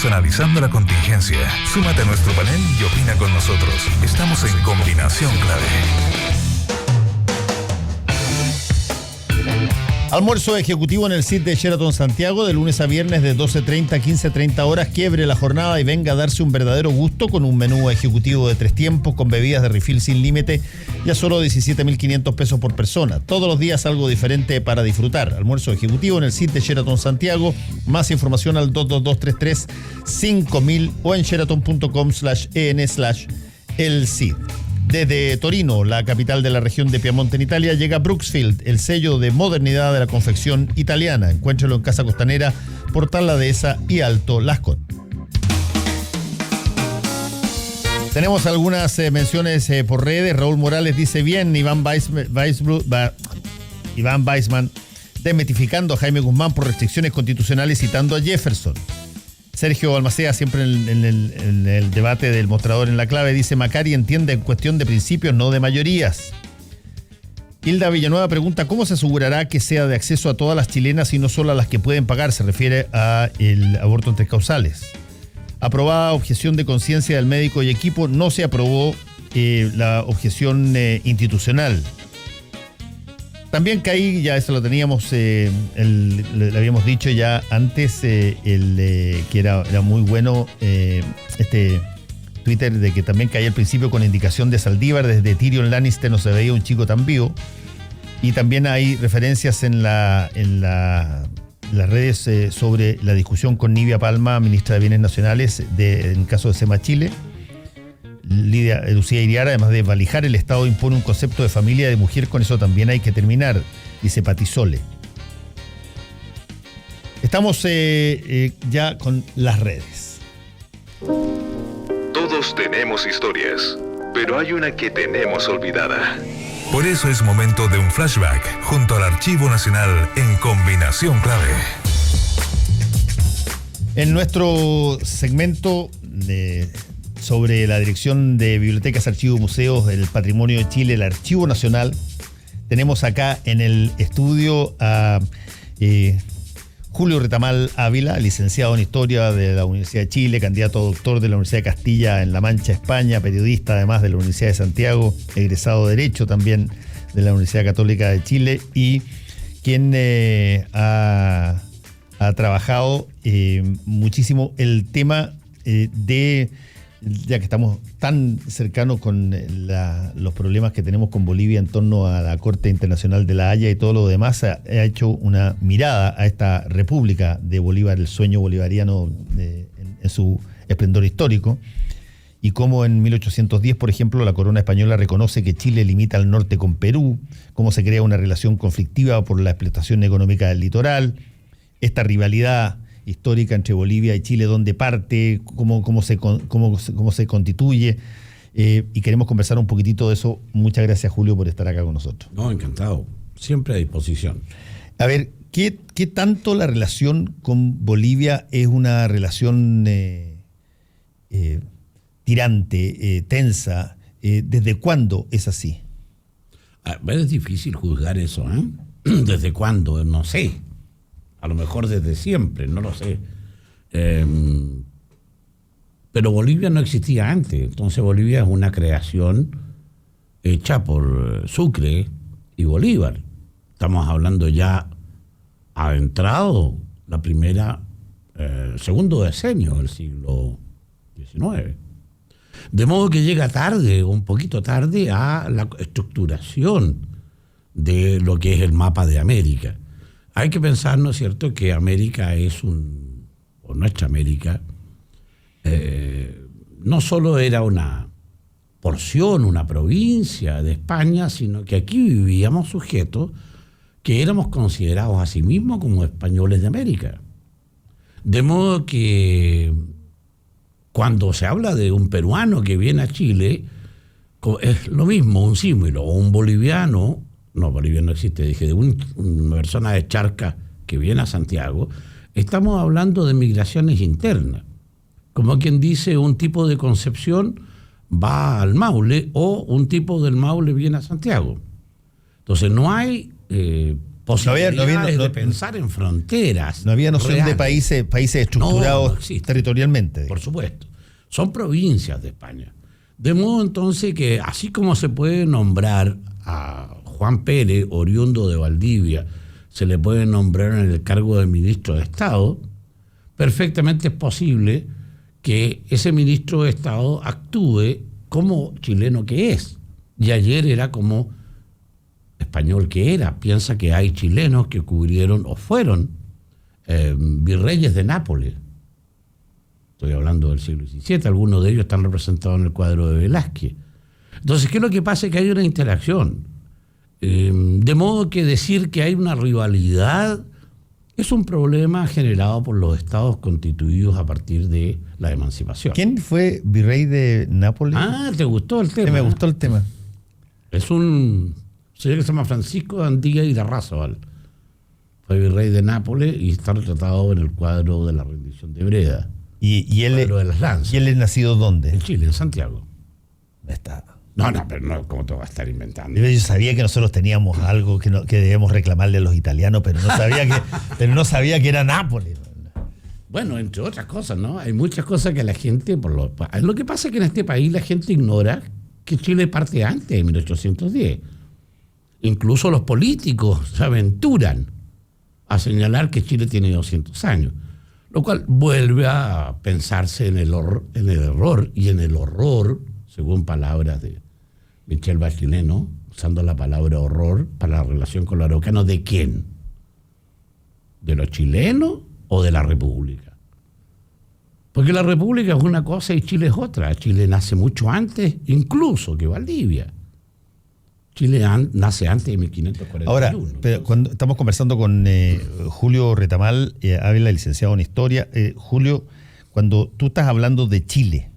Estamos analizando la contingencia. Súmate a nuestro panel y opina con nosotros. Estamos en Combinación Clave. Almuerzo ejecutivo en el CIT de Sheraton Santiago de lunes a viernes de 12:30 a 15:30 horas. Quiebre la jornada y venga a darse un verdadero gusto con un menú ejecutivo de 3 tiempos con bebidas de refill sin límite y a solo 17.500 pesos por persona. Todos los días algo diferente para disfrutar. Almuerzo ejecutivo en el CIT de Sheraton Santiago. Más información al 222-33-5000 o en sheraton.com/en/el CIT. Desde Torino, la capital de la región de Piamonte en Italia, llega Brooksfield, el sello de modernidad de la confección italiana. Encuéntralo en Casa Costanera, Portal La Dehesa y Alto Las Condes. Tenemos algunas menciones por redes. Raúl Morales dice: bien, Iván Weissman desmitificando a Jaime Guzmán por restricciones constitucionales citando a Jefferson. Sergio Balmaceda, siempre en el debate del mostrador en la clave, dice: Macari entiende en cuestión de principios, no de mayorías. Hilda Villanueva pregunta: ¿cómo se asegurará que sea de acceso a todas las chilenas y no solo a las que pueden pagar? Se refiere a el aborto en 3 causales. Aprobada objeción de conciencia del médico y equipo, no se aprobó la objeción institucional. También caí, ya eso lo teníamos, le habíamos dicho ya antes, que era muy bueno este Twitter de que también caía al principio con indicación de Saldívar. Desde Tyrion Lannister no se veía un chico tan vivo. Y también hay referencias en las redes sobre la discusión con Nivia Palma, ministra de Bienes Nacionales, en el caso de SEMA Chile. Lucía Iriara, además de valijar, el Estado impone un concepto de familia de mujer, con eso también hay que terminar, dice Patisole. Estamos ya con las redes. Todos tenemos historias, pero hay una que tenemos olvidada. Por eso es momento de un flashback junto al Archivo Nacional en Combinación Clave. En nuestro segmento sobre la Dirección de Bibliotecas, Archivos y Museos del Patrimonio de Chile, el Archivo Nacional, tenemos acá en el estudio a Julio Retamal Ávila, licenciado en Historia de la Universidad de Chile, candidato a doctor de la Universidad de Castilla en La Mancha, España, periodista además de la Universidad de Santiago, egresado de Derecho también de la Universidad Católica de Chile, y quien ha trabajado muchísimo el tema ya que estamos tan cercanos con los problemas que tenemos con Bolivia en torno a la Corte Internacional de la Haya y todo lo demás, ha hecho una mirada a esta República de Bolívar, el sueño bolivariano en su esplendor histórico, y cómo en 1810, por ejemplo, la corona española reconoce que Chile limita al norte con Perú, cómo se crea una relación conflictiva por la explotación económica del litoral, esta rivalidad histórica entre Bolivia y Chile, dónde parte, cómo se constituye, y queremos conversar un poquitito de eso. Muchas gracias, Julio, por estar acá con nosotros. No, encantado, siempre a disposición. A ver, ¿qué tanto la relación con Bolivia es una relación tirante, tensa? ¿Desde cuándo es así? Es difícil juzgar eso, ¿eh? ¿Desde cuándo? No sé. A lo mejor desde siempre, no lo sé. Pero Bolivia no existía antes. Entonces Bolivia es una creación hecha por Sucre y Bolívar. Estamos hablando ya adentrado la segundo decenio del siglo XIX. De modo que llega tarde, un poquito tarde, a la estructuración de lo que es el mapa de América. Hay que pensar, ¿no es cierto?, que América o nuestra América, no solo era una porción, una provincia de España, sino que aquí vivíamos sujetos que éramos considerados a sí mismos como españoles de América. De modo que cuando se habla de un peruano que viene a Chile, es lo mismo, un símil, o un boliviano. No, Bolivia no existe, dije, de una persona de Charcas que viene a Santiago. Estamos hablando de migraciones internas. Como quien dice, un tipo de Concepción va al Maule o un tipo del Maule viene a Santiago. Entonces no hay posibilidades de pensar en fronteras. No había noción reales. de países estructurados No existe. territorialmente. Por supuesto. Son provincias de España. De modo entonces que así como se puede nombrar a Juan Pérez, oriundo de Valdivia, se le puede nombrar en el cargo de ministro de Estado, perfectamente es posible que ese ministro de Estado actúe como chileno que es. Y ayer era como español que era. Piensa que hay chilenos que cubrieron o fueron virreyes de Nápoles. Estoy hablando del siglo XVII. Algunos de ellos están representados en el cuadro de Velázquez. Entonces, ¿qué es lo que pasa? Que hay una interacción. De modo que decir que hay una rivalidad es un problema generado por los estados constituidos a partir de la emancipación. ¿Quién fue virrey de Nápoles? Ah, ¿te gustó el tema? Sí, me gustó el tema. Es un señor que se llama Francisco de Andía y Larrázaval. Fue virrey de Nápoles y está retratado en el cuadro de la rendición de Breda. ¿Y él, de las lanzas. ¿Y él es nacido dónde? En Chile, en Santiago. Está. No, pero no, ¿cómo te vas a estar inventando? Yo sabía que nosotros teníamos algo que debíamos reclamarle a los italianos, pero no sabía que era Nápoles. Bueno, entre otras cosas, ¿no? Hay muchas cosas que la gente... Lo que pasa es que en este país la gente ignora que Chile parte antes de 1810. Incluso los políticos se aventuran a señalar que Chile tiene 200 años. Lo cual vuelve a pensarse en el error y en el horror, según palabras de Michel Bachelet, ¿no? Usando la palabra horror para la relación con los araucanos. ¿De quién? ¿De los chilenos o de la República? Porque la República es una cosa y Chile es otra. Chile nace mucho antes, incluso que Valdivia. Chile nace antes de 1541. Ahora, pero cuando estamos conversando con Julio Retamal Ávila, licenciado en Historia. Julio, cuando tú estás hablando de Chile,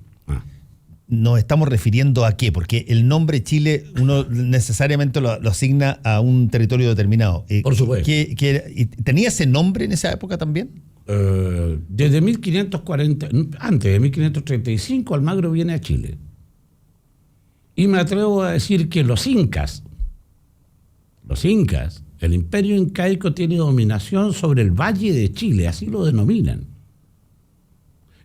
¿nos estamos refiriendo a qué? Porque el nombre Chile uno necesariamente lo asigna a un territorio determinado. Por supuesto. ¿Tenía ese nombre en esa época también? Desde 1540, antes de 1535, Almagro viene a Chile. Y me atrevo a decir que los incas, el imperio incaico tiene dominación sobre el Valle de Chile, así lo denominan.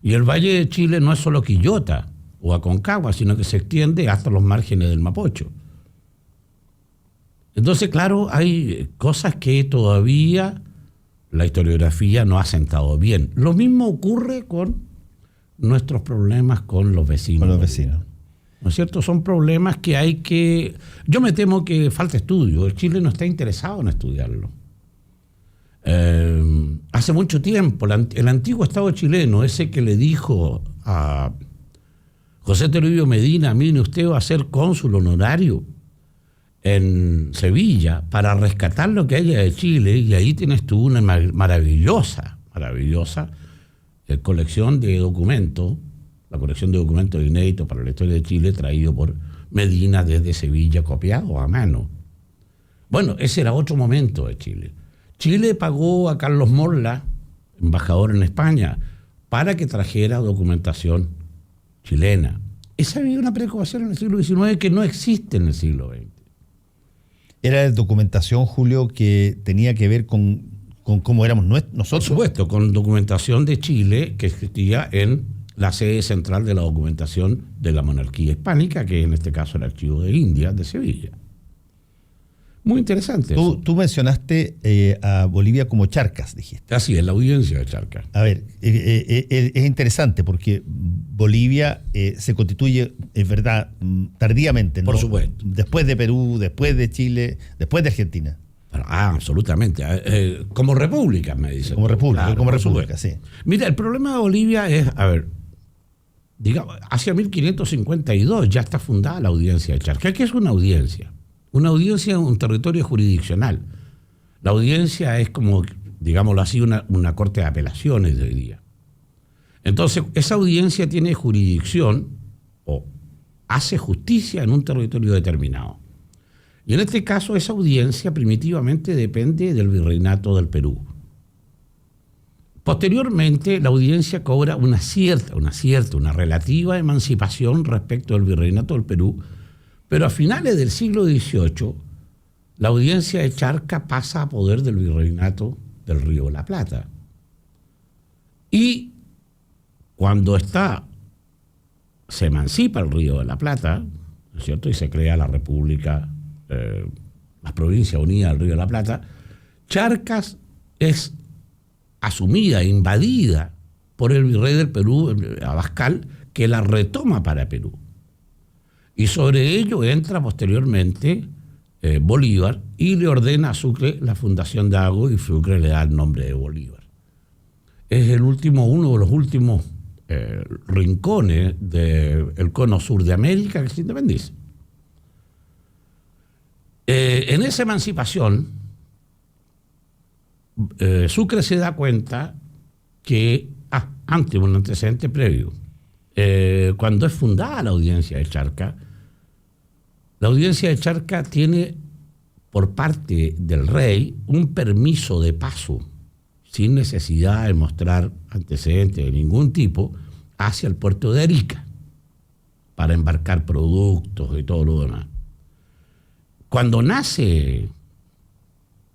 Y el Valle de Chile no es solo Quillota o Aconcagua, sino que se extiende hasta los márgenes del Mapocho. Entonces, claro, hay cosas que todavía la historiografía no ha sentado bien. Lo mismo ocurre con nuestros problemas con los vecinos. Con los vecinos. ¿No es cierto? Son problemas que hay que... Yo me temo que falta estudio. El Chile no está interesado en estudiarlo. Hace mucho tiempo, el antiguo Estado chileno, ese que le dijo a José Toribio Medina, mire, usted va a ser cónsul honorario en Sevilla para rescatar lo que haya de Chile, y ahí tienes tú una maravillosa colección de documentos, la colección de documentos inéditos para la historia de Chile, traído por Medina desde Sevilla, copiado a mano. Bueno, ese era otro momento de Chile. Chile pagó a Carlos Morla, embajador en España, para que trajera documentación chilena. Esa había una preocupación en el siglo XIX que no existe en el siglo XX. ¿Era documentación, Julio, que tenía que ver con cómo éramos nosotros? Por supuesto, con documentación de Chile que existía en la sede central de la documentación de la monarquía hispánica, que en este caso el Archivo de Indias de Sevilla. Muy interesante. Tú mencionaste a Bolivia como Charcas, dijiste. Así es, la audiencia de Charcas. A ver, es interesante porque Bolivia se constituye, es verdad, tardíamente, ¿no? Por supuesto. Después de Perú, después de Chile, después de Argentina. Absolutamente. Como república, me dice. Como república, claro, como república, sí. Mira, el problema de Bolivia es, digamos, hacia 1552 ya está fundada la audiencia de Charcas. ¿Qué es una audiencia? Una audiencia es un territorio jurisdiccional. La audiencia es como, digámoslo así, una corte de apelaciones de hoy día. Entonces, esa audiencia tiene jurisdicción o hace justicia en un territorio determinado. Y en este caso, esa audiencia primitivamente depende del virreinato del Perú. Posteriormente, la audiencia cobra una relativa emancipación respecto del virreinato del Perú, pero a finales del siglo XVIII la audiencia de Charca pasa a poder del virreinato del Río de la Plata. Y cuando se emancipa el Río de la Plata, ¿no es cierto?, y se crea la República, la Provincia Unida del Río de la Plata, Charcas es asumida, invadida por el virrey del Perú, Abascal, que la retoma para Perú. Y sobre ello entra posteriormente Bolívar y le ordena a Sucre la fundación de Agua y Sucre le da el nombre de Bolívar. Es uno de los últimos rincones del cono sur de América que se independiza. En esa emancipación, Sucre se da cuenta que, antes, un antecedente previo, cuando es fundada la audiencia de Charca, la audiencia de Charca tiene por parte del rey un permiso de paso, sin necesidad de mostrar antecedentes de ningún tipo, hacia el puerto de Arica, para embarcar productos y todo lo demás. Cuando nace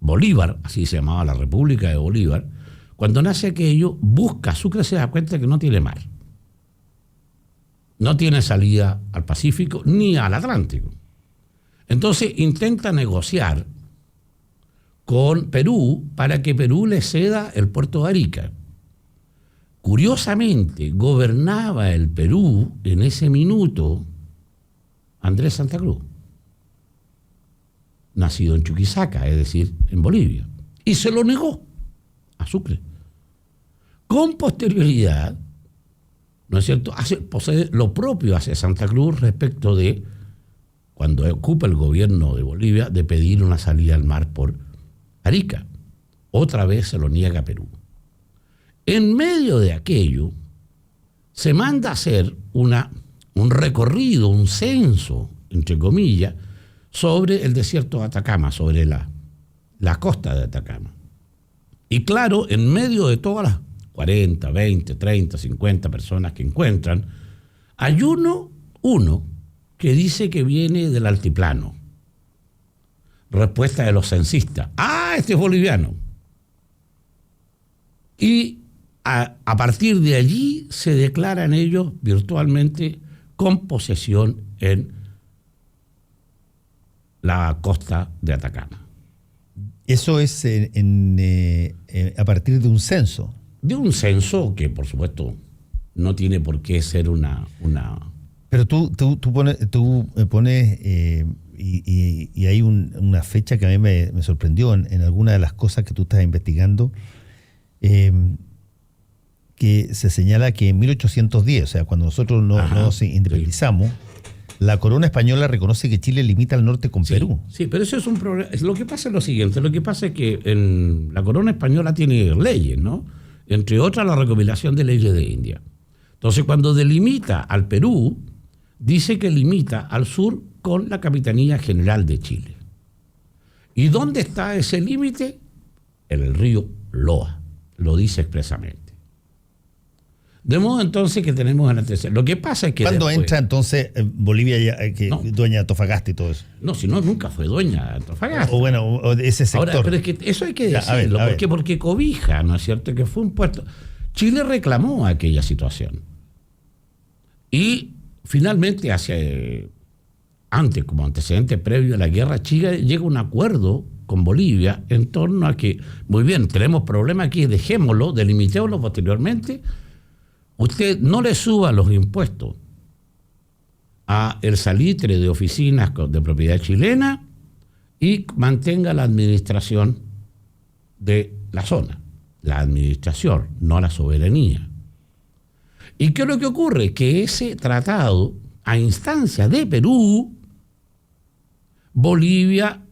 Bolívar, así se llamaba la República de Bolívar, cuando nace aquello, Sucre se da cuenta que no tiene mar. No tiene salida al Pacífico ni al Atlántico. Entonces intenta negociar con Perú para que Perú le ceda el puerto de Arica. Curiosamente, gobernaba el Perú en ese minuto Andrés Santa Cruz, nacido en Chuquisaca, es decir, en Bolivia, y se lo negó a Sucre. Con posterioridad, ¿no es cierto?, lo propio hace Santa Cruz respecto de, cuando ocupa el gobierno de Bolivia, de pedir una salida al mar por Arica. Otra vez se lo niega a Perú. En medio de aquello, se manda a hacer un recorrido, un censo, entre comillas, sobre el desierto de Atacama, sobre la costa de Atacama. Y claro, en medio de todas las 40, 20, 30, 50 personas que encuentran, hay uno que dice que viene del altiplano. Respuesta de los censistas: este es boliviano. Y a partir de allí se declaran ellos virtualmente con posesión en la costa de Atacama. Eso es a partir de un censo. De un censo que, por supuesto, no tiene por qué ser una... Pero tú pones y hay una fecha que a mí me sorprendió en alguna de las cosas que tú estás investigando, que se señala que en 1810, o sea, cuando nosotros nos independizamos, la corona española reconoce que Chile limita al norte con Perú. Sí, pero eso es un problema. Lo que pasa es lo siguiente: lo que pasa es que la corona española tiene leyes, ¿no? Entre otras, la recopilación de leyes de India. Entonces, cuando delimita al Perú, dice que limita al sur con la Capitanía General de Chile. ¿Y dónde está ese límite? En el río Loa, lo dice expresamente. De modo entonces que tenemos el antecedente. Lo que pasa es que ¿cuándo entra entonces Bolivia dueña de Antofagasta y todo eso? No, si no, nunca fue dueña de Antofagasta. O de ese sector. Ahora, pero es que eso hay que decirlo, porque cobija, ¿no es cierto?, que fue un puerto. Chile reclamó aquella situación. Y finalmente, antes, como antecedente previo a la guerra, Chile llega a un acuerdo con Bolivia en torno a que, muy bien, tenemos problema aquí, dejémoslo, delimitémoslo posteriormente. Usted no le suba los impuestos a el salitre de oficinas de propiedad chilena y mantenga la administración de la zona. La administración, no la soberanía. ¿Y qué es lo que ocurre? Que ese tratado, a instancia de Perú, Bolivia,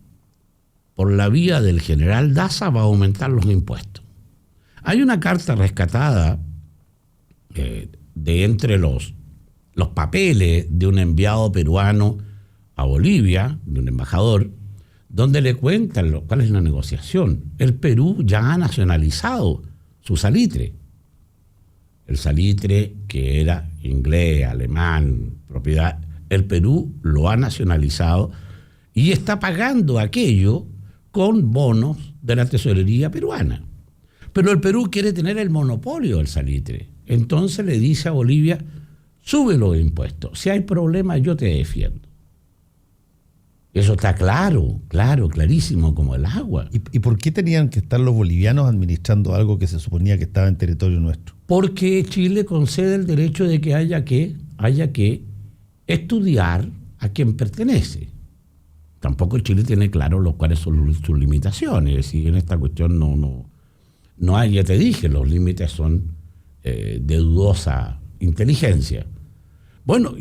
por la vía del general Daza, va a aumentar los impuestos. Hay una carta rescatada de entre los papeles de un enviado peruano a Bolivia, de un embajador, donde le cuentan cuál es la negociación. El Perú ya ha nacionalizado su salitre. El salitre que era inglés, alemán, propiedad, el Perú lo ha nacionalizado y está pagando aquello con bonos de la tesorería peruana. Pero el Perú quiere tener el monopolio del salitre. Entonces le dice a Bolivia, sube los impuestos. Si hay problemas, yo te defiendo. Eso está clarísimo como el agua. ¿Y por qué tenían que estar los bolivianos administrando algo que se suponía que estaba en territorio nuestro? Porque Chile concede el derecho de que haya que estudiar a quién pertenece. Tampoco Chile tiene claro cuáles son sus limitaciones. Es decir, en esta cuestión no hay, ya te dije, los límites son de dudosa inteligencia. Bueno,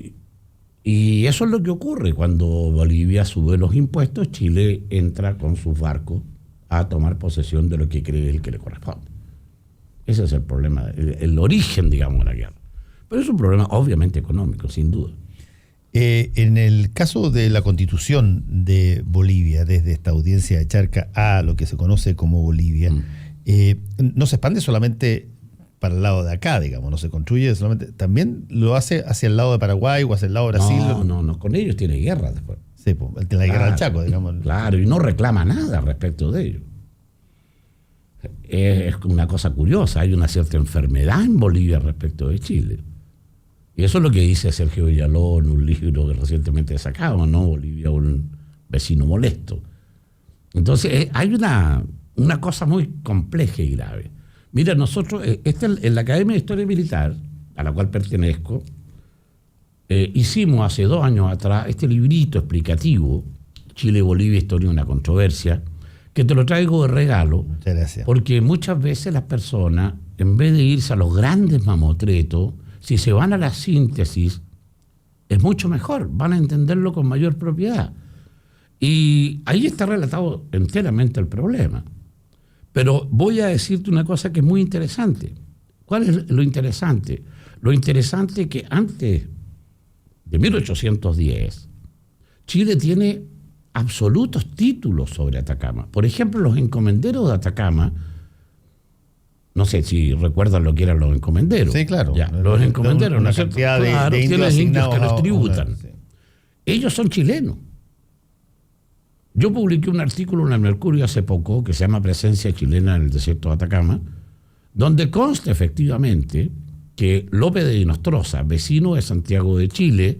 y eso es lo que ocurre cuando Bolivia sube los impuestos. Chile entra con sus barcos a tomar posesión de lo que cree él que le corresponde. Ese es el problema, el origen, digamos, de la guerra. Pero es un problema obviamente económico, sin duda. En el caso de la constitución de Bolivia, desde esta audiencia de Charca a lo que se conoce como Bolivia, no se expande solamente para el lado de acá, digamos, no se construye solamente, también lo hace hacia el lado de Paraguay o hacia el lado de Brasil. No, con ellos tiene guerra después. Sí, la guerra del Chaco, digamos. Claro, y no reclama nada respecto de ello. Es una cosa curiosa, hay una cierta enfermedad en Bolivia respecto de Chile. Y eso es lo que dice Sergio Villalobos en un libro que recientemente sacamos, ¿no? Bolivia, un vecino molesto. Entonces, hay una cosa muy compleja y grave. Mira, nosotros, en la Academia de Historia Militar, a la cual pertenezco, hicimos hace 2 años atrás este librito explicativo, Chile-Bolivia, Historia de una Controversia, que te lo traigo de regalo. Muchas gracias. Porque muchas veces las personas, en vez de irse a los grandes mamotretos, si se van a la síntesis, es mucho mejor, van a entenderlo con mayor propiedad. Y ahí está relatado enteramente el problema. Pero voy a decirte una cosa que es muy interesante. ¿Cuál es lo interesante? Lo interesante es que antes de 1810, Chile tiene absolutos títulos sobre Atacama. Por ejemplo, los encomenderos de Atacama, no sé si recuerdan lo que eran los encomenderos. Sí, claro. Ya, los encomenderos, ¿no es cierto? Claro, tienen indios que los tributan. Sí. Ellos son chilenos. Yo publiqué un artículo en el Mercurio hace poco que se llama Presencia chilena en el desierto de Atacama, donde consta efectivamente que López de Nostroza, vecino de Santiago de Chile,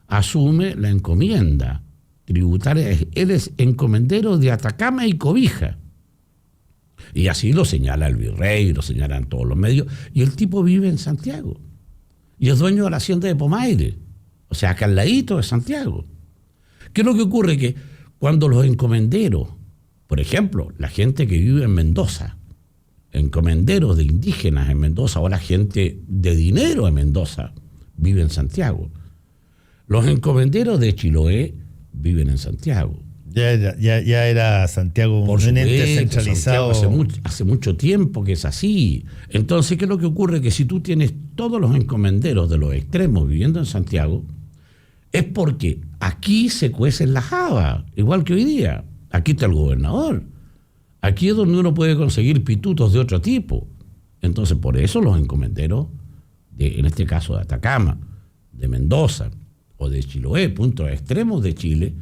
asume la encomienda tributaria. Él es encomendero de Atacama y Cobija. Y así lo señala el virrey, lo señalan todos los medios. Y el tipo vive en Santiago. Y es dueño de la hacienda de Pomaire. O sea, acá al ladito de Santiago. ¿Qué es lo que ocurre? Que cuando los encomenderos, por ejemplo, la gente que vive en Mendoza, encomenderos de indígenas en Mendoza, o la gente de dinero en Mendoza, vive en Santiago. Los encomenderos de Chiloé viven en Santiago. Ya era Santiago Por un ente supuesto, centralizado. Santiago hace mucho tiempo que es así. Entonces, ¿qué es lo que ocurre? Que si tú tienes todos los encomenderos de los extremos viviendo en Santiago, es porque aquí se cuecen las habas, igual que hoy día. Aquí está el gobernador. Aquí es donde uno puede conseguir pitutos de otro tipo. Entonces, por eso los encomenderos, en este caso de Atacama, de Mendoza o de Chiloé, puntos extremos de Chile,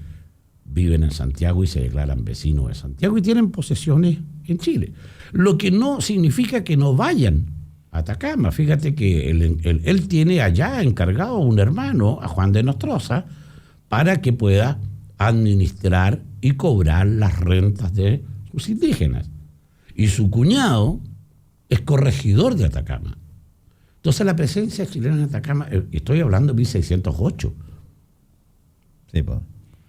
viven en Santiago y se declaran vecinos de Santiago y tienen posesiones en Chile. Lo que no significa que no vayan a Atacama. Fíjate que él tiene allá encargado a un hermano, a Juan de Nostroza, para que pueda administrar y cobrar las rentas de sus indígenas. Y su cuñado es corregidor de Atacama. Entonces la presencia chilena en Atacama, estoy hablando de 1608. Sí, pues.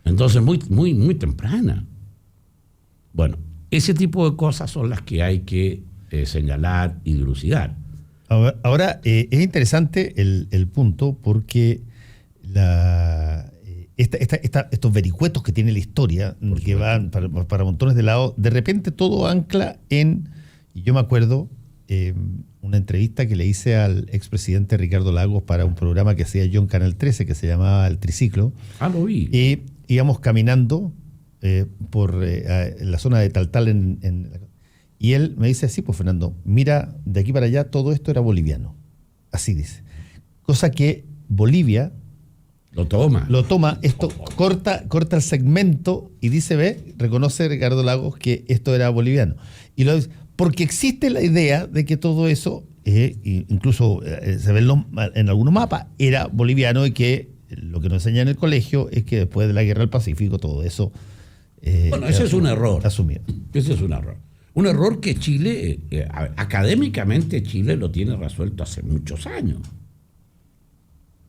Entonces muy temprana. Bueno, ese tipo de cosas son las que hay que señalar y dilucidar. Ahora es interesante el punto porque estos vericuetos que tiene la historia, que van para montones de lados, de repente todo ancla en, y yo me acuerdo, una entrevista que le hice al expresidente Ricardo Lagos para un programa que hacía yo en Canal 13 que se llamaba El Triciclo. Lo vi. Y íbamos caminando por la zona de Taltal y él me dice así, pues Fernando, mira, de aquí para allá todo esto era boliviano. Así dice. Cosa que Bolivia Lo toma. Esto corta el segmento y dice, reconoce Ricardo Lagos que esto era boliviano. Y porque existe la idea de que todo eso, incluso se ve en algunos mapas, era boliviano, y que lo que nos enseña en el colegio es que después de la Guerra del Pacífico todo eso... bueno, ese es un error. Asumido. Ese es un error. Un error que Chile, académicamente Chile lo tiene resuelto hace muchos años.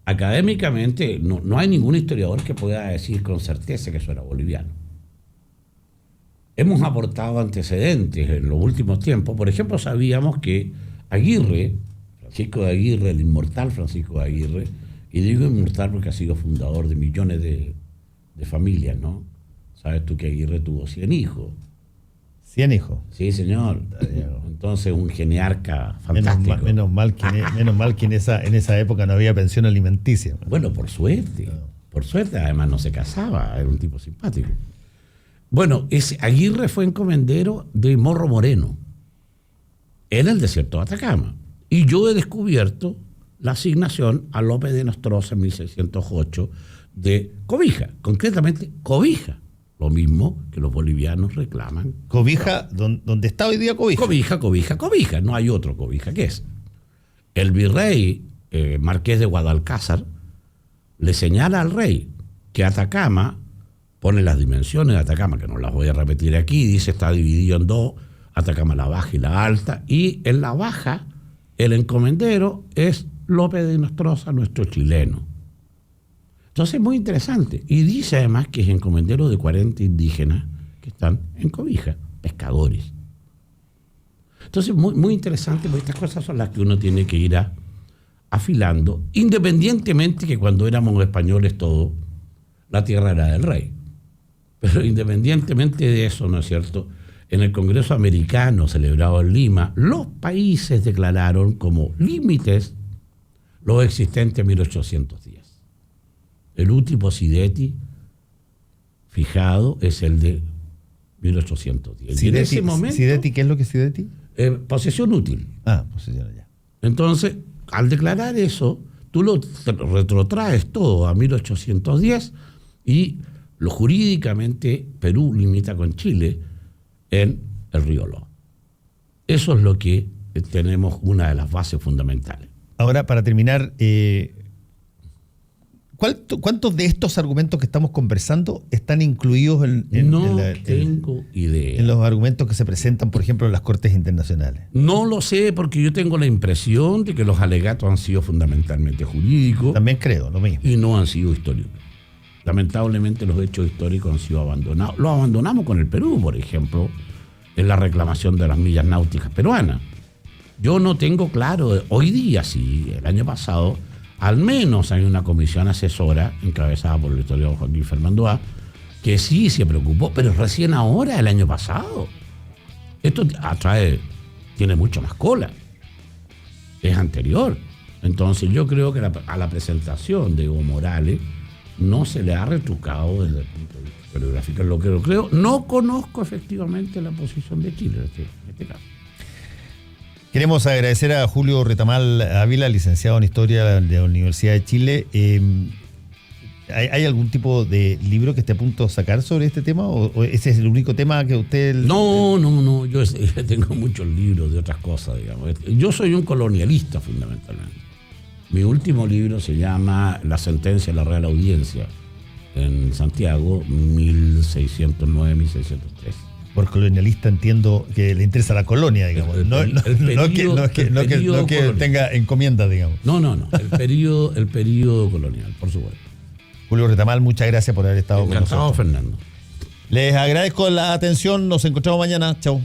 Académicamente no hay ningún historiador que pueda decir con certeza que eso era boliviano. Hemos aportado antecedentes en los últimos tiempos. Por ejemplo, sabíamos que Francisco de Aguirre, el inmortal Francisco de Aguirre, y digo inmortal porque ha sido fundador de millones de familias, ¿no? Sabes tú que Aguirre tuvo 100 hijos. 100 hijos. Sí, señor. Entonces, un geniarca fantástico. Menos mal que en esa época no había pensión alimenticia. Bueno, por suerte. Por suerte, además no se casaba, era un tipo simpático. Bueno, Aguirre fue encomendero de Morro Moreno, en el desierto de Atacama. Y yo he descubierto la asignación a López de Nostroza en 1608 de Cobija, concretamente Cobija. Lo mismo que los bolivianos reclaman. Cobija, ¿dónde está hoy día Cobija? Cobija. No hay otro Cobija que es. El virrey Marqués de Guadalcázar le señala al rey que Atacama, pone las dimensiones de Atacama, que no las voy a repetir aquí, dice está dividido en dos, Atacama la baja y la alta, y en la baja el encomendero es López de Nostroza, nuestro chileno. Entonces es muy interesante. Y dice además que es encomendero de 40 indígenas que están en Cobija, pescadores. Entonces muy, muy interesante, porque estas cosas son las que uno tiene que ir afilando, independientemente que cuando éramos españoles todos, la tierra era del rey. Pero independientemente de eso, ¿no es cierto?, en el Congreso Americano celebrado en Lima, los países declararon como límites los existentes en 1810. El último Sideti fijado es el de 1810. Sideti, y en ese momento, ¿Sideti qué es lo que es Sideti? Posesión útil. Posesión ya. Entonces, al declarar eso, tú lo retrotraes todo a 1810 y jurídicamente Perú limita con Chile en el río Ló. Eso es lo que tenemos, una de las bases fundamentales. Ahora, para terminar, ¿cuántos de estos argumentos que estamos conversando están incluidos en los argumentos que se presentan, por ejemplo, en las Cortes Internacionales? No lo sé, porque yo tengo la impresión de que los alegatos han sido fundamentalmente jurídicos. También creo, lo mismo. Y no han sido históricos. Lamentablemente los hechos históricos han sido abandonados. Lo abandonamos con el Perú, por ejemplo, en la reclamación de las millas náuticas peruanas. Yo no tengo claro, hoy día sí, el año pasado, al menos hay una comisión asesora encabezada por el historiador Joaquín Fernando A, que sí se preocupó, pero recién ahora, el año pasado. Esto tiene mucho más cola. Es anterior. Entonces yo creo que a la presentación de Evo Morales no se le ha retrucado desde el punto de vista historiográfico. Lo que creo, no conozco efectivamente la posición de Chile en este caso. Queremos agradecer a Julio Retamal Ávila, licenciado en Historia de la Universidad de Chile. ¿Hay algún tipo de libro que esté a punto de sacar sobre este tema? ¿O ese es el único tema que usted...? No. Yo tengo muchos libros de otras cosas, digamos. Yo soy un colonialista, fundamentalmente. Mi último libro se llama La sentencia de la Real Audiencia, en Santiago, 1609-1603. Por colonialista entiendo que le interesa la colonia, digamos. No que tenga encomienda, digamos. No. El periodo colonial, por supuesto. Julio Retamal, muchas gracias por haber estado con nosotros. Fernando. Les agradezco la atención. Nos encontramos mañana. Chao.